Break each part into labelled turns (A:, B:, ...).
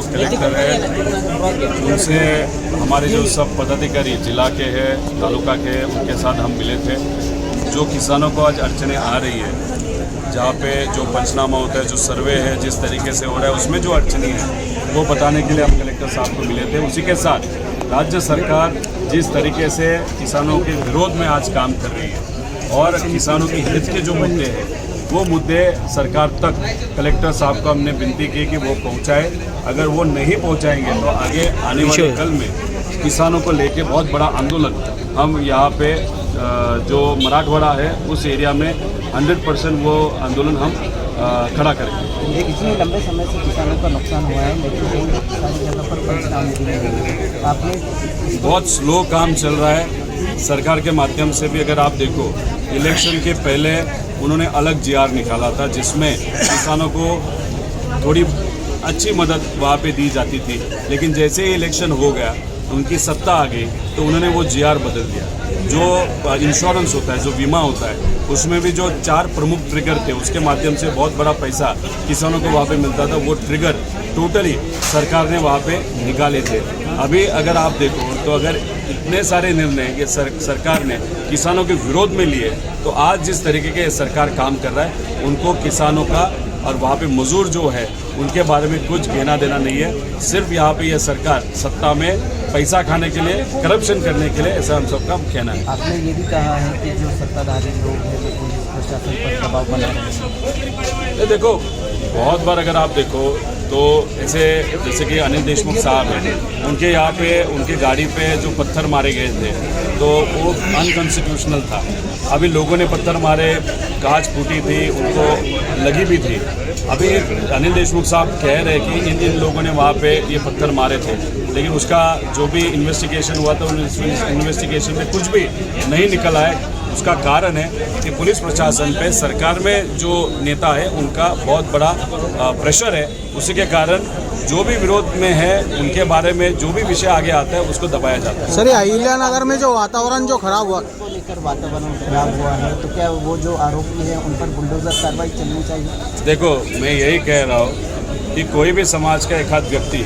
A: Collector है उनसे हमारे जो सब पदाधिकारी जिला के हैं, तालुका के हैं, उनके साथ हम मिले थे। जो किसानों को आज अड़चने आ रही है, जहाँ पे जो पंचनामा होता है, जो सर्वे है जिस तरीके से हो रहा है, उसमें जो अड़चनी है वो बताने के लिए हम कलेक्टर साहब को मिले थे। उसी के साथ राज्य सरकार जिस तरीके से किसानों के विरोध में आज काम कर रही है और किसानों की हित के जो मुद्दे हैं वो मुद्दे सरकार तक कलेक्टर साहब को हमने विनती की कि वो पहुंचाए। अगर वो नहीं पहुंचाएंगे तो आगे आने वाले कल में किसानों को लेके बहुत बड़ा आंदोलन हम यहाँ पे जो मराठवाड़ा है उस एरिया में 100% वो आंदोलन हम खड़ा करेंगे।
B: इतने लंबे समय से किसानों का नुकसान हुआ है, लेकिन सारी जगह पर पंचनामे नहीं हुए। आपने
A: बहुत स्लो काम चल रहा है सरकार के माध्यम से भी। अगर आप देखो इलेक्शन के पहले उन्होंने अलग जीआर निकाला था जिसमें किसानों को थोड़ी अच्छी मदद वहाँ पे दी जाती थी, लेकिन जैसे ही इलेक्शन हो गया उनकी सत्ता आ गई तो उन्होंने वो जीआर बदल दिया। जो इंश्योरेंस होता है, जो बीमा होता है, उसमें भी जो 4 प्रमुख ट्रिगर थे उसके माध्यम से बहुत बड़ा पैसा किसानों को वहाँ पे मिलता था। वो ट्रिगर टोटली सरकार ने वहाँ पे निकाले थे। अभी अगर आप देखो तो अगर इतने सारे निर्णय ये सरकार ने किसानों के विरोध में लिए, तो आज जिस तरीके के सरकार काम कर रहा है उनको किसानों का और वहाँ पे मजदूर जो है उनके बारे में कुछ कहना देना नहीं है। सिर्फ यहाँ पे ये सरकार सत्ता में पैसा खाने के लिए, करप्शन करने के लिए, ऐसा हम सबका कहना है।
B: आपने ये भी कहा है कि जो सत्ताधारी लोग हैं जो पुलिस प्रशासन पर दबाव बना रहे हैं।
A: देखो बहुत बार अगर आप देखो तो ऐसे जैसे कि अनिल देशमुख साहब हैं, उनके यहाँ पे उनकी गाड़ी पे जो पत्थर मारे गए थे तो वो अनकॉन्स्टिट्यूशनल था। अभी लोगों ने पत्थर मारे, कांच फूटी थी, उनको लगी भी थी। अभी अनिल देशमुख साहब कह रहे हैं कि इन लोगों ने वहाँ पे ये पत्थर मारे थे, लेकिन उसका जो भी इन्वेस्टिगेशन हुआ था उस इन्वेस्टिगेशन में कुछ भी नहीं निकल आया। उसका कारण है कि पुलिस प्रशासन पे सरकार में जो नेता है उनका बहुत बड़ा प्रेशर है। उसी के कारण जो भी विरोध में है उनके बारे में जो भी विषय आगे आता है उसको दबाया जाता है।
C: सर, अहिल्यानगर में जो वातावरण जो खराब हुआ
B: को लेकर वातावरण खराब हुआ है, तो क्या वो जो आरोपी है उन पर बुलडोजर कार्रवाई चलनी चाहिए? देखो
A: मैं यही कह रहा हूँ कि कोई भी समाज का एक आध व्यक्ति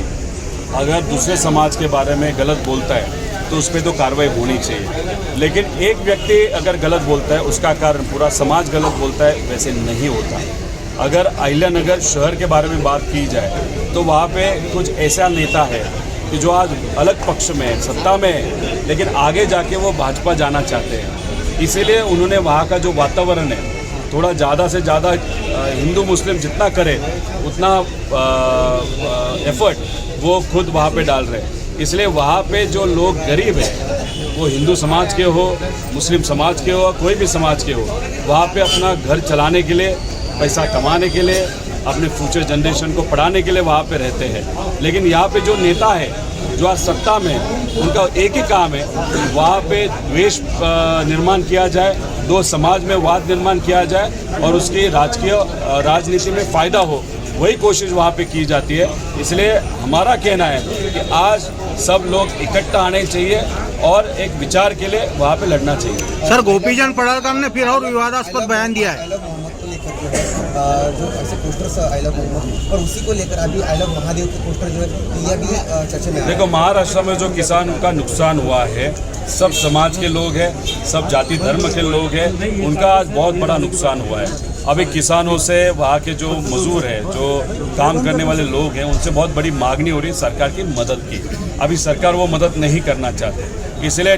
A: अगर दूसरे समाज के बारे में गलत बोलता है तो उस पर तो कार्रवाई होनी चाहिए, लेकिन एक व्यक्ति अगर गलत बोलता है उसका कारण पूरा समाज गलत बोलता है, वैसे नहीं होता। अगर अहिल्यानगर शहर के बारे में बात की जाए तो वहाँ पे कुछ ऐसा नेता है कि जो आज अलग पक्ष में है, सत्ता में है, लेकिन आगे जाके वो भाजपा जाना चाहते हैं। इसीलिए उन्होंने वहाँ का जो वातावरण है थोड़ा ज़्यादा से ज़्यादा हिंदू मुस्लिम जितना करे उतना एफर्ट वो खुद वहाँ पे डाल रहे हैं। इसलिए वहाँ पे जो लोग गरीब हैं, वो हिंदू समाज के हो, मुस्लिम समाज के हो, कोई भी समाज के हो, वहाँ पे अपना घर चलाने के लिए, पैसा कमाने के लिए, अपने फ्यूचर जनरेशन को पढ़ाने के लिए वहाँ पे रहते हैं। लेकिन यहाँ पे जो नेता है जो आज सत्ता में, उनका एक ही काम है, वहाँ पे द्वेष निर्माण किया जाए, दो समाज में वाद निर्माण किया जाए और उसकी राजनीति में फ़ायदा हो, वही कोशिश वहाँ पे की जाती है। इसलिए हमारा कहना है कि आज सब लोग इकट्ठा आने चाहिए और एक विचार के लिए वहाँ पे लड़ना चाहिए।
C: सर, गोपीचंद पडळकर ने फिर और विवादास्पद बयान दिया है
D: जो ऐसे पोस्टर्स आई लव मोहम्मद, और उसी को लेकर अभी आई लव महादेव के पोस्टर जो है यह भी चर्चा में।
A: देखो महाराष्ट्र में जो किसान का नुकसान हुआ है, सब समाज के लोग हैं, सब जाति धर्म के लोग हैं, उनका आज बहुत बड़ा नुकसान हुआ है। अभी किसानों से, वहाँ के जो मजदूर हैं, जो काम करने वाले लोग हैं, उनसे बहुत बड़ी मांगनी हो रही है सरकार की मदद की। अभी सरकार वो मदद नहीं करना चाहते, इसलिए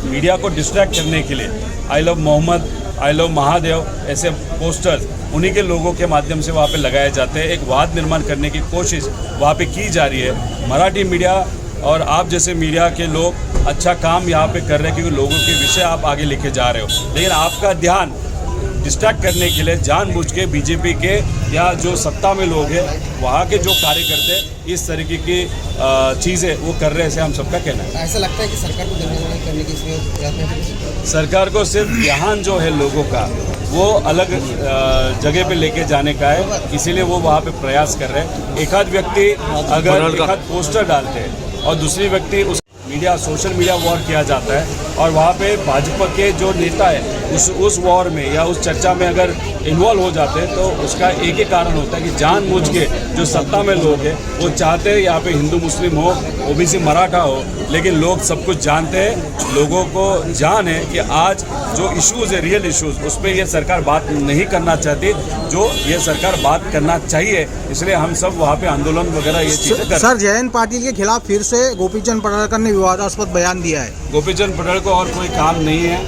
A: मीडिया को डिस्ट्रैक्ट करने के लिए I love Mohammed, I love Mahadev ऐसे पोस्टर्स उन्हीं के लोगों के माध्यम से वहाँ पे लगाए जाते हैं। एक वाद निर्माण करने की कोशिश वहाँ पे की जा रही है। मराठी मीडिया और आप जैसे मीडिया के लोग अच्छा काम यहाँ पे कर रहे हैं, क्योंकि लोगों के विषय आप आगे लेके जा रहे हो, लेकिन आपका ध्यान डिस्ट्रैक्ट करने के लिए जानबूझ के बीजेपी के या जो सत्ता में लोग हैं वहाँ के जो कार्यकर्ते इस तरीके की चीज़ें वो कर रहे हैं, ऐसे हम सबका कहना है।
D: ऐसा लगता है कि सरकार को निर्णय करने की इसमें प्रयत्न है।
A: सरकार को सिर्फ ध्यान जो है लोगों का वो अलग जगह पे लेके जाने का है, इसीलिए वो वहाँ पे प्रयास कर रहे हैं। एक आध व्यक्ति अगर एक आध पोस्टर डालते हैं और दूसरी व्यक्ति उस मीडिया सोशल मीडिया वॉर किया जाता है और वहाँ पे भाजपा के जो नेता है उस वॉर में या उस चर्चा में अगर इन्वॉल्व हो जाते हैं तो उसका एक ही कारण होता है कि जानबूझ के जो सत्ता में लोग हैं वो चाहते हैं यहाँ पे हिंदू मुस्लिम हो, ओबीसी मराठा हो, लेकिन लोग सब कुछ जानते हैं। लोगों को जान है कि आज जो इश्यूज़ है, रियल इश्यूज़, उस पर ये सरकार बात नहीं करना चाहती जो ये सरकार बात करना चाहिए। इसलिए हम सब वहाँ पे आंदोलन वगैरह ये चीज़ें कर।
C: सर, जयंत पाटिल के खिलाफ फिर से गोपीचंद पडळकर ने विवादास्पद बयान दिया है।
A: गोपीचंद पटेल को और कोई काम नहीं है।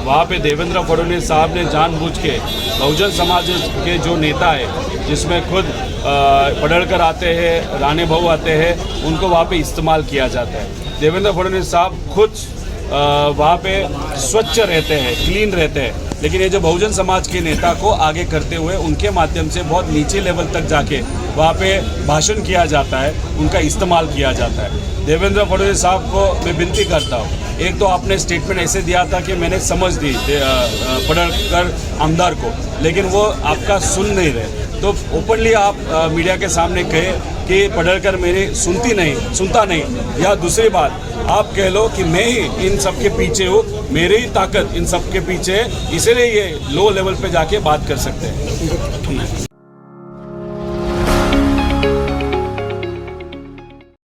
A: वहाँ पे देवेंद्र फडणवीस साहब ने जानबूझ के बहुजन समाज के जो नेता है, जिसमें खुद पडळकर आते हैं, राणे भाऊ आते हैं, उनको वहाँ पे इस्तेमाल किया जाता है। देवेंद्र फडणवीस साहब खुद वहाँ पे स्वच्छ रहते हैं, क्लीन रहते हैं, लेकिन ये जो बहुजन समाज के नेता को आगे करते हुए उनके माध्यम से बहुत नीचे लेवल तक जाके वहाँ पे भाषण किया जाता है, उनका इस्तेमाल किया जाता है। देवेंद्र फडणवीस साहब को मैं विनती करता हूँ, एक तो आपने स्टेटमेंट ऐसे दिया था कि मैंने समझ दी पडळकर आमदार को, लेकिन वो आपका सुन नहीं रहे, तो ओपनली आप मीडिया के सामने कहे कि पडळकर मेरी सुनता नहीं, या दूसरी बात आप कह लो कि मैं ही इन सब के पीछे हूँ, मेरी ही ताकत इन सब के पीछे है, इसीलिए ये लो लेवल पे जाके बात कर सकते हैं।